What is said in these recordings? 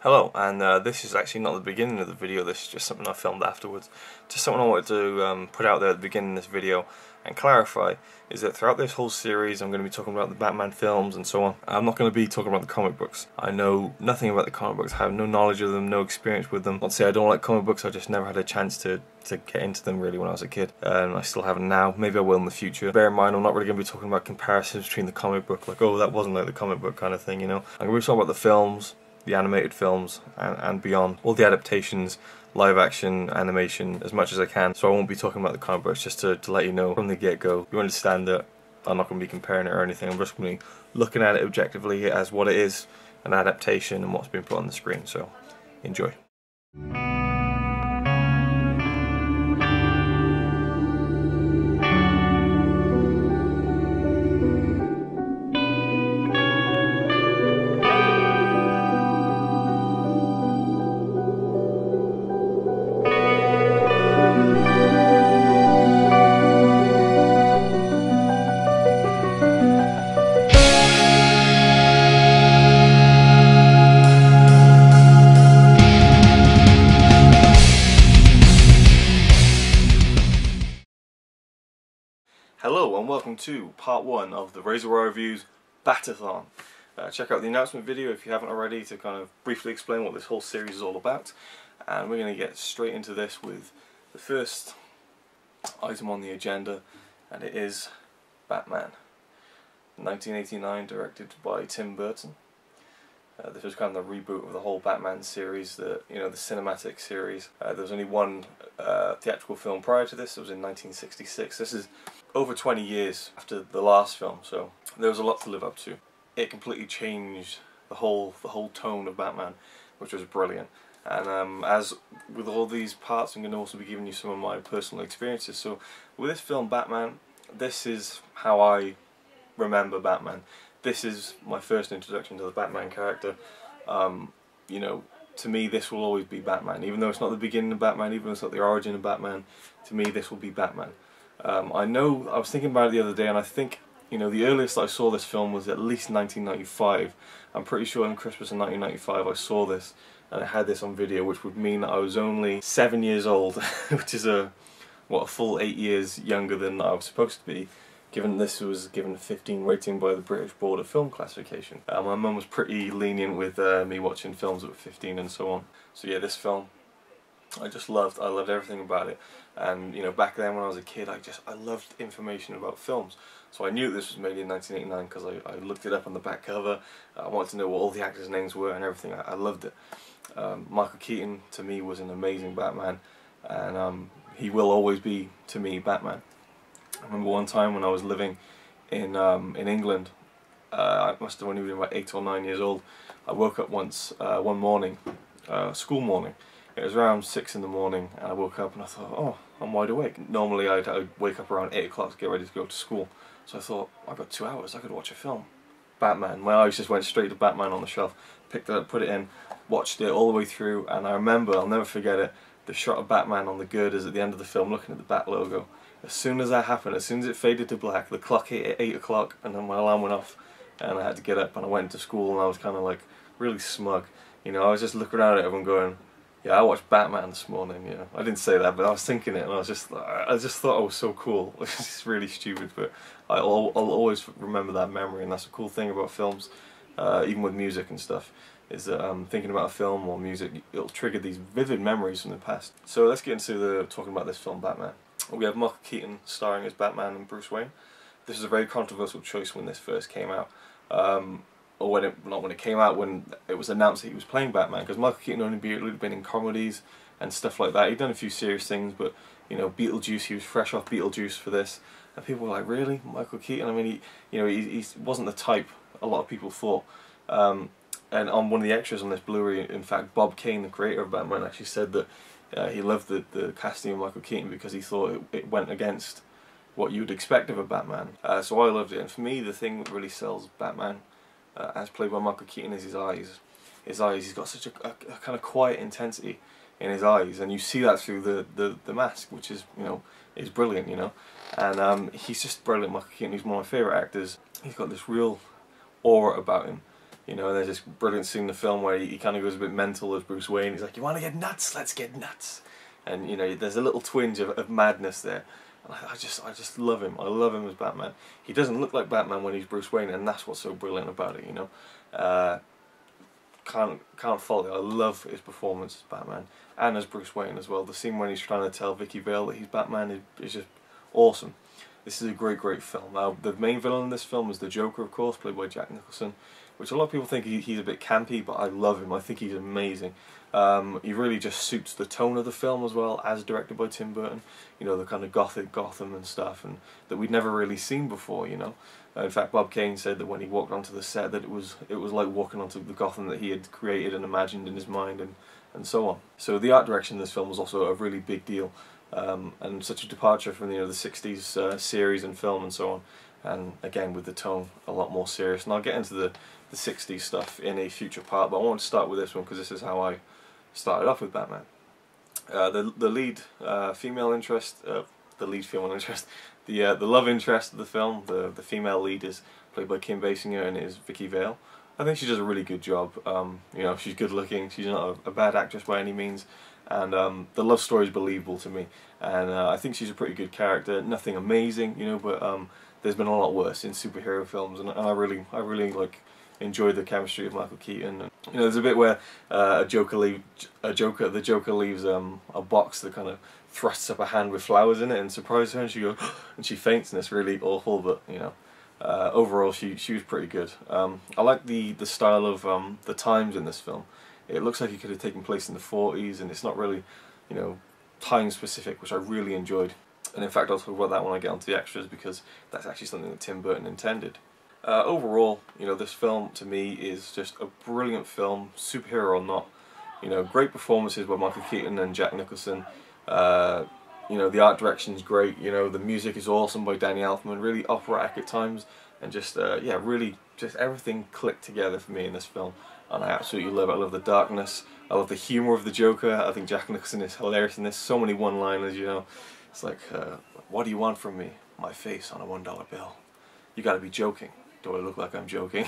Hello, and this is actually not the beginning of the video, this is just something I filmed afterwards. Just something I wanted to put out there at the beginning of this video and clarify, is that throughout this whole series I'm going to be talking about the Batman films and so on. I'm not going to be talking about the comic books. I know nothing about the comic books, I have no knowledge of them, no experience with them. Not to say I don't like comic books, I just never had a chance to get into them really when I was a kid. And I still haven't now, maybe I will in the future. Bear in mind I'm not really going to be talking about comparisons between the comic book, like oh that wasn't like the comic book kind of thing, you know. I'm going to be talking about the films, the animated films and beyond, all the adaptations, live action, animation, as much as I can. So I won't be talking about the comic books, just to let you know from the get-go. You understand that I'm not going to be comparing it or anything, I'm just going to be looking at it objectively as what it is, an adaptation and what's been put on the screen, so enjoy. Hello and welcome to part 1 of the RazorwireReviews Bat-a-thon. Check out the announcement video if you haven't already to kind of briefly explain what this whole series is all about. And we're going to get straight into this with the first item on the agenda, and it is Batman. 1989, directed by Tim Burton. This was kind of the reboot of the whole Batman series, the cinematic series. There was only one theatrical film prior to this. It was in 1966. This is over 20 years after the last film, so there was a lot to live up to. It completely changed the whole tone of Batman, which was brilliant. And as with all these parts, I'm going to also be giving you some of my personal experiences. So with this film, Batman, this is how I remember Batman. This is my first introduction to the Batman character. You know, to me this will always be Batman. Even though it's not the beginning of Batman, even though it's not the origin of Batman, to me this will be Batman. I know, I was thinking about it the other day, and I think, you know, the earliest I saw this film was at least 1995. I'm pretty sure in Christmas of 1995 I saw this, and I had this on video, which would mean that I was only 7 years old, which is a full 8 years younger than I was supposed to be, given this was given a 15 rating by the British Board of Film Classification. My mum was pretty lenient with me watching films at 15 and so on. So yeah, this film I just loved. I loved everything about it. And you know, back then when I was a kid, I loved information about films. So I knew this was made in 1989 because I looked it up on the back cover. I wanted to know what all the actors' names were and everything. I loved it. Michael Keaton to me was an amazing Batman, and he will always be to me Batman. I remember one time when I was living in England. I must have only been about 8 or 9 years old. I woke up once one morning, school morning. It was around 6 in the morning, and I woke up and I thought, oh, I'm wide awake. Normally I'd wake up around 8 o'clock to get ready to go to school. So I thought, I've got 2 hours, I could watch a film. Batman. My eyes just went straight to Batman on the shelf. Picked it up, put it in, watched it all the way through, and I remember, I'll never forget it, the shot of Batman on the girders at the end of the film looking at the Bat logo. As soon as that happened, as soon as it faded to black, the clock hit at 8 o'clock, and then my alarm went off, and I had to get up, and I went to school, and I was kind of like really smug. You know, I was just looking around at everyone going, yeah, I watched Batman this morning. You know, I didn't say that, but I was thinking it, and I just thought I was so cool. It's really stupid, but I'll always remember that memory, and that's a cool thing about films, even with music and stuff, is that thinking about a film or music, it'll trigger these vivid memories from the past. So let's get into talking about this film, Batman. We have Michael Keaton starring as Batman and Bruce Wayne. This was a very controversial choice when this first came out. Or not when it came out, when it was announced that he was playing Batman, because Michael Keaton only been in comedies and stuff like that. He'd done a few serious things, but you know, Beetlejuice, he was fresh off Beetlejuice for this, and people were like, really, Michael Keaton? I mean, he wasn't the type a lot of people thought. And on one of the extras on this Blu-ray, in fact, Bob Kane, the creator of Batman, actually said that he loved the casting of Michael Keaton because he thought it went against what you'd expect of a Batman. So I loved it, and for me, the thing that really sells Batman, as played by Michael Keaton, is his eyes. His eyes, he's got such a kind of quiet intensity in his eyes, and you see that through the mask, which is, you know, is brilliant, you know. And he's just brilliant. Michael Keaton, he's one of my favourite actors. He's got this real aura about him, You know, and there's this brilliant scene in the film where he kind of goes a bit mental as Bruce Wayne. He's like, "You want to get nuts? Let's get nuts." And you know, there's a little twinge of madness there. And I just love him. I love him as Batman. He doesn't look like Batman when he's Bruce Wayne, and that's what's so brilliant about it. You know, can't fault it. I love his performance as Batman and as Bruce Wayne as well. The scene when he's trying to tell Vicky Vale that he's Batman is just awesome. This is a great film. Now, the main villain in this film is the Joker, of course, played by Jack Nicholson, which a lot of people think he's a bit campy, but I love him. I think he's amazing. He really just suits the tone of the film as well, as directed by Tim Burton. You know, the kind of gothic Gotham and stuff, and that we'd never really seen before. You know, in fact, Bob Kane said that when he walked onto the set, that it was like walking onto the Gotham that he had created and imagined in his mind, and so on. So the art direction in this film was also a really big deal. And such a departure from, you know, the 60s series and film and so on, and again with the tone a lot more serious. And I'll get into the 60s stuff in a future part, but I want to start with this one because this is how I started off with Batman. The lead female interest, the love interest of the film, the female lead is played by Kim Basinger and is Vicky Vale. I think she does a really good job. You know, she's good looking, she's not a bad actress by any means. And the love story is believable to me, and I think she's a pretty good character. Nothing amazing, you know, but there's been a lot worse in superhero films, and I really like enjoyed the chemistry of Michael Keaton. And, you know, there's a bit where the Joker leaves a box that kind of thrusts up a hand with flowers in it and surprises her, and she goes and she faints, and it's really awful. But you know, overall she was pretty good. I like the style of the times in this film. It looks like it could have taken place in the 40s, and it's not really, you know, time specific, which I really enjoyed. And in fact, I'll talk about that when I get onto the extras, because that's actually something that Tim Burton intended. Overall, you know, this film to me is just a brilliant film, superhero or not. You know, great performances by Michael Keaton and Jack Nicholson. You know, the art direction's great. You know, the music is awesome by Danny Elfman, really operatic at times, and just yeah, really just everything clicked together for me in this film. And I absolutely love it. I love the darkness. I love the humour of the Joker. I think Jack Nicholson is hilarious in this. So many one-liners, you know. It's like, what do you want from me? My face on a $1 bill. You gotta be joking. Do I look like I'm joking?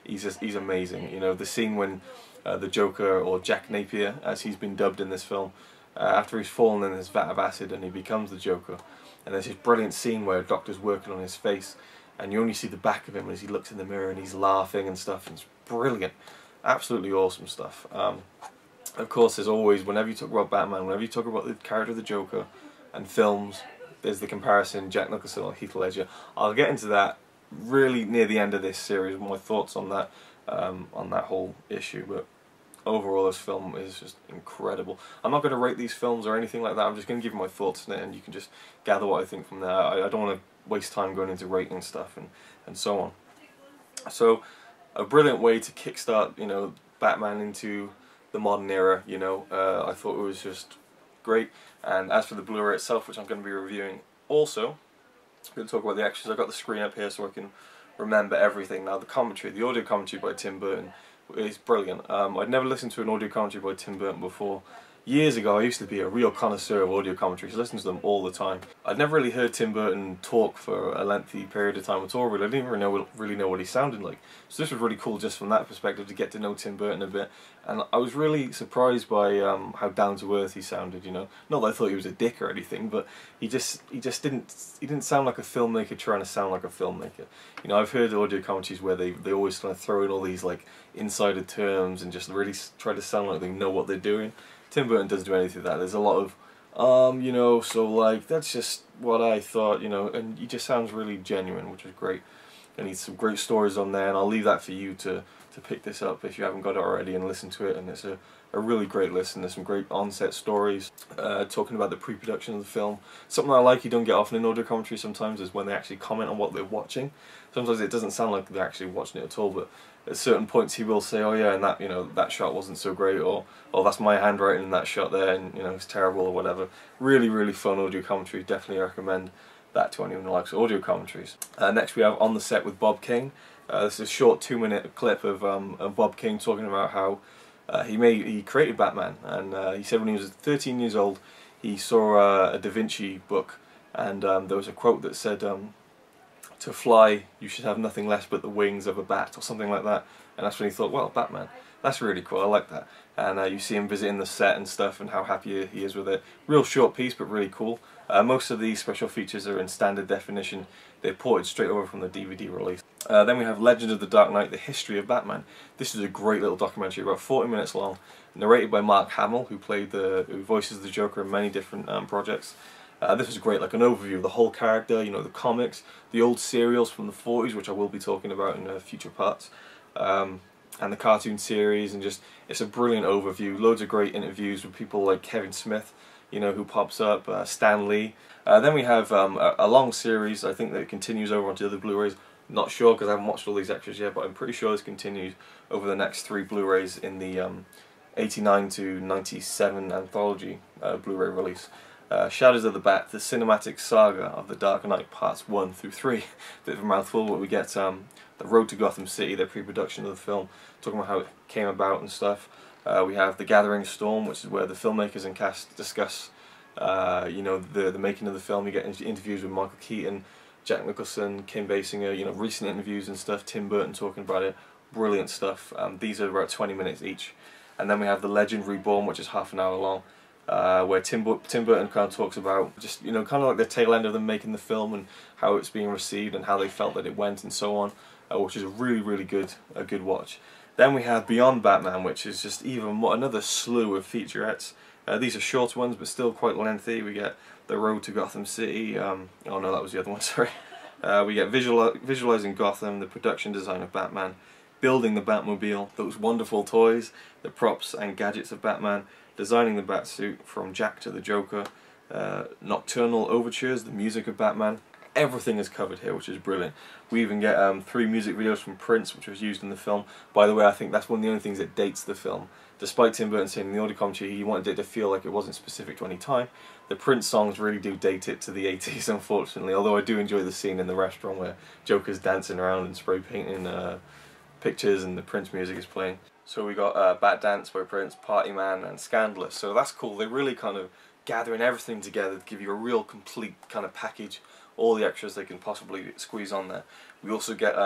He's amazing. You know, the scene when the Joker, or Jack Napier, as he's been dubbed in this film, after he's fallen in this vat of acid and he becomes the Joker. And there's this brilliant scene where a doctor's working on his face, and you only see the back of him as he looks in the mirror and he's laughing and stuff, and it's brilliant. Absolutely awesome stuff. Of course, there's always, whenever you talk about Batman, whenever you talk about the character of the Joker and films, there's the comparison Jack Nicholson or Heath Ledger. I'll get into that really near the end of this series, my thoughts on that whole issue. But overall, this film is just incredible. I'm not going to rate these films or anything like that. I'm just going to give you my thoughts on it, and you can just gather what I think from there. I don't want to waste time going into rating stuff and so on. So, a brilliant way to kickstart, you know, Batman into the modern era. You know, I thought it was just great. And as for the Blu-ray itself, which I'm going to be reviewing also, I'm going to talk about the extras. I've got the screen up here so I can remember everything. Now, the commentary, the audio commentary by Tim Burton is brilliant. I'd never listened to an audio commentary by Tim Burton before. Years ago, I used to be a real connoisseur of audio commentaries. I listened to them all the time. I'd never really heard Tim Burton talk for a lengthy period of time at all. Really, I didn't really know what he sounded like. So this was really cool just from that perspective, to get to know Tim Burton a bit. And I was really surprised by how down to earth he sounded. You know, not that I thought he was a dick or anything, but he didn't sound like a filmmaker trying to sound like a filmmaker. You know, I've heard audio commentaries where they always kind of throw in all these like insider terms and just really try to sound like they know what they're doing. Tim Burton doesn't do anything like that. There's a lot of, you know, so like, that's just what I thought, you know, and he just sounds really genuine, which is great. And he's some great stories on there, and I'll leave that for you to pick this up if you haven't got it already and listen to it. And it's a really great listen. There's some great on-set stories, talking about the pre-production of the film. Something I like you don't get often in audio commentary sometimes is when they actually comment on what they're watching. Sometimes it doesn't sound like they're actually watching it at all, but at certain points he will say, oh yeah, and that, you know, that shot wasn't so great, or oh, that's my handwriting in that shot there, and you know, it's terrible, or whatever. Really, really fun audio commentary. Definitely recommend that to anyone who likes audio commentaries. Next we have On the Set with Bob Kane. This is a short 2-minute clip of Bob Kane talking about how he created Batman, and he said when he was 13 years old he saw a Da Vinci book, and there was a quote that said, to fly, you should have nothing less but the wings of a bat, or something like that. And that's when he thought, well, Batman, that's really cool, I like that. And you see him visiting the set and stuff, and how happy he is with it. Real short piece, but really cool. Most of these special features are in standard definition. They're ported straight over from the DVD release. Then we have Legend of the Dark Knight, The History of Batman. This is a great little documentary, about 40 minutes long, narrated by Mark Hamill, who voices the Joker in many different projects. This was great, like an overview of the whole character, you know, the comics, the old serials from the 40s, which I will be talking about in future parts, and the cartoon series, and just, it's a brilliant overview. Loads of great interviews with people like Kevin Smith, you know, who pops up, Stan Lee. Then we have a long series, I think, that continues over onto the Blu-rays. Not sure, because I haven't watched all these extras yet, but I'm pretty sure this continues over the next 3 Blu-rays in the 89 to 97 anthology Blu-ray release. Shadows of the Bat, the cinematic saga of the Dark Knight parts 1 through 3. Bit of a mouthful, but we get the road to Gotham City, their pre-production of the film, talking about how it came about and stuff. We have The Gathering Storm, which is where the filmmakers and cast discuss you know, the making of the film. You get interviews with Michael Keaton, Jack Nicholson, Kim Basinger, you know, recent interviews and stuff, Tim Burton talking about it. Brilliant stuff. These are about 20 minutes each. And then we have The Legend Reborn, which is half an hour long. Where Tim Burton kind of talks about just, you know, kind of like the tail end of them making the film and how it's being received and how they felt that it went and so on, which is a really good watch. Then we have Beyond Batman, which is just even more, another slew of featurettes. These are short ones, but still quite lengthy. We get The Road to Gotham City. Oh no, that was the other one. Sorry. We get visualizing Gotham, the production design of Batman, building the Batmobile, those wonderful toys, the props and gadgets of Batman, designing the Batsuit from Jack to the Joker, nocturnal overtures, the music of Batman. Everything is covered here, which is brilliant. We even get 3 music videos from Prince, which was used in the film. By the way, I think that's one of the only things that dates the film. Despite Tim Burton saying in the audio commentary he wanted it to feel like it wasn't specific to any time, the Prince songs really do date it to the 80s, unfortunately. Although I do enjoy the scene in the restaurant where Joker's dancing around and spray painting pictures and the Prince music is playing. So we got Bat Dance by Prince, Party Man, and Scandalous. So that's cool. They're really kind of gathering everything together to give you a real complete kind of package. All the extras they can possibly squeeze on there. We also get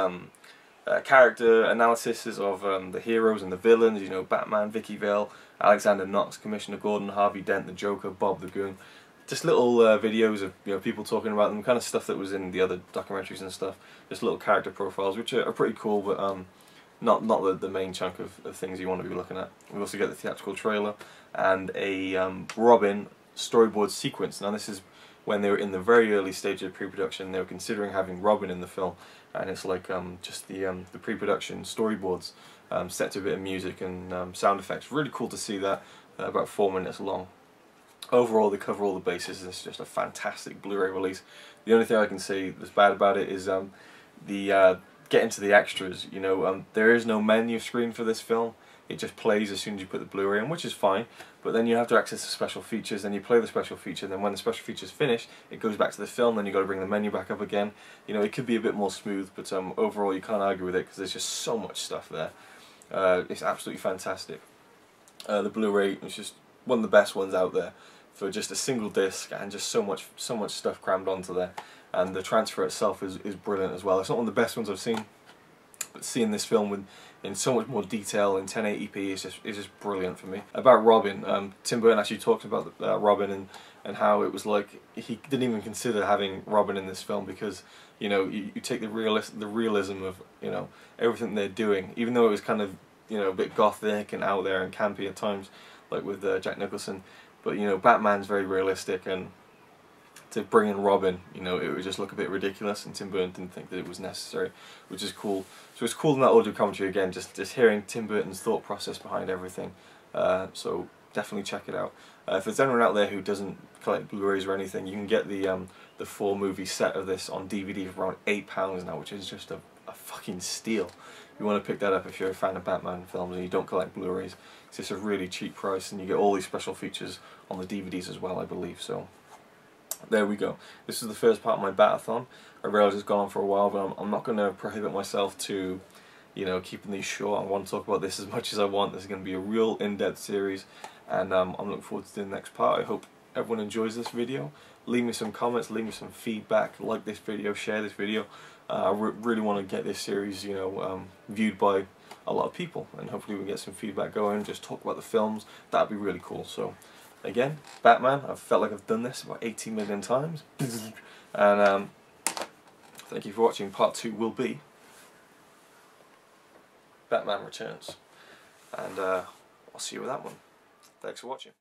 character analyses of the heroes and the villains. You know, Batman, Vicky Vale, Alexander Knox, Commissioner Gordon, Harvey Dent, the Joker, Bob the Goon. Just little videos of, you know, people talking about them, kind of stuff that was in the other documentaries and stuff. Just little character profiles, which are pretty cool, but not the main chunk of things you want to be looking at. We also get the theatrical trailer and a Robin storyboard sequence. Now this is when they were in the very early stage of pre-production. They were considering having Robin in the film, and it's like just the pre-production storyboards set to a bit of music and sound effects. Really cool to see that. About 4 minutes long. Overall, they cover all the bases. It's just a fantastic Blu-ray release. The only thing I can say that's bad about it is getting to the extras. You know, there is no menu screen for this film. It just plays as soon as you put the Blu-ray in, which is fine, but then you have to access the special features, then you play the special feature, and then when the special feature's finished, it goes back to the film, then you've got to bring the menu back up again. You know, it could be a bit more smooth, but overall you can't argue with it because there's just so much stuff there. It's absolutely fantastic. The Blu-ray is just one of the best ones out there for just a single disc and just so much stuff crammed onto there. And the transfer itself is brilliant as well. It's not one of the best ones I've seen, but seeing this film in so much more detail in 1080p is just brilliant for me. About Robin, Tim Burton actually talked about Robin and how it was like he didn't even consider having Robin in this film because, you know, you take the realism of, you know, everything they're doing, even though it was kind of, you know, a bit gothic and out there and campy at times, like with Jack Nicholson. But, you know, Batman's very realistic, and to bring in Robin, you know, it would just look a bit ridiculous, and Tim Burton didn't think that it was necessary, which is cool. So it's cool in that audio commentary again, just hearing Tim Burton's thought process behind everything. So definitely check it out. If there's anyone out there who doesn't collect Blu-rays or anything, you can get the 4-movie set of this on DVD for around £8 now, which is just a fucking steal. You want to pick that up if you're a fan of Batman films and you don't collect Blu-rays. It's just a really cheap price, and you get all these special features on the DVDs as well, I believe. So there we go. This is the first part of my Bat-a-thon. I realise it's gone on for a while, but I'm not going to prohibit myself to, you know, keeping these short. I want to talk about this as much as I want. This is going to be a real in-depth series, and I'm looking forward to the next part. I hope everyone enjoys this video. Leave me some comments, leave me some feedback, like this video, share this video. I really want to get this series, you know, viewed by a lot of people, and hopefully we get some feedback going, just talk about the films. That'd be really cool. So again, Batman, I've felt like I've done this about 80 million times. And thank you for watching. Part 2 will be Batman Returns, and I'll see you with that one. Thanks for watching.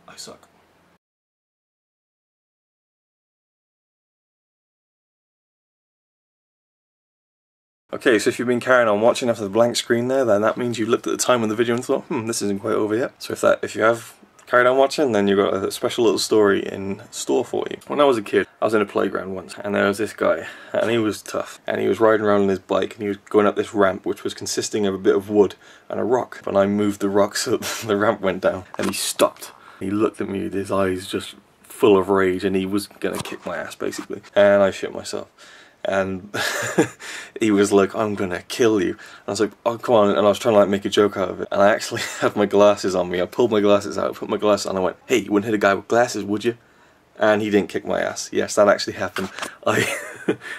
I suck. Okay, so if you've been carrying on watching after the blank screen there, then that means you looked at the time on the video and thought, this isn't quite over yet. So if you have carried on watching, then you've got a special little story in store for you. When I was a kid, I was in a playground once, and there was this guy, and he was tough, and he was riding around on his bike, and he was going up this ramp, which was consisting of a bit of wood and a rock. But I moved the rock so the ramp went down, and he stopped. He looked at me with his eyes just full of rage, and he was gonna kick my ass basically, and I shit myself. And he was like, I'm gonna kill you. And I was like, oh come on, and I was trying to like make a joke out of it, and I actually had my glasses on me. I pulled my glasses out, put my glasses on, and I went, hey, you wouldn't hit a guy with glasses, would you? And he didn't kick my ass. Yes, that actually happened. I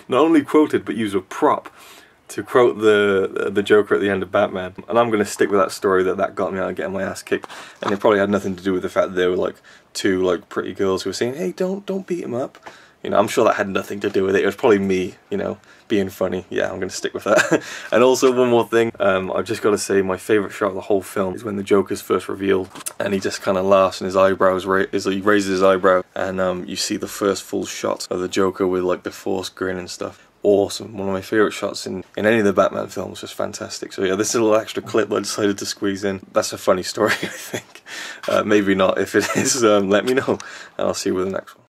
not only quoted, but used a prop to quote the Joker at the end of Batman. And I'm gonna stick with that story, that got me out of getting my ass kicked. And it probably had nothing to do with the fact that there were like two like pretty girls who were saying, hey, don't beat him up. You know, I'm sure that had nothing to do with it. It was probably me, you know, being funny. Yeah, I'm going to stick with that. And also one more thing, I've just got to say my favourite shot of the whole film is when the Joker's first revealed, and he just kind of laughs and his eyebrows, he raises his eyebrow, and you see the first full shot of the Joker with like the forced grin and stuff. Awesome. One of my favourite shots in any of the Batman films. Just fantastic. So yeah, this is a little extra clip I decided to squeeze in. That's a funny story, I think. Maybe not. If it is, let me know, and I'll see you with the next one.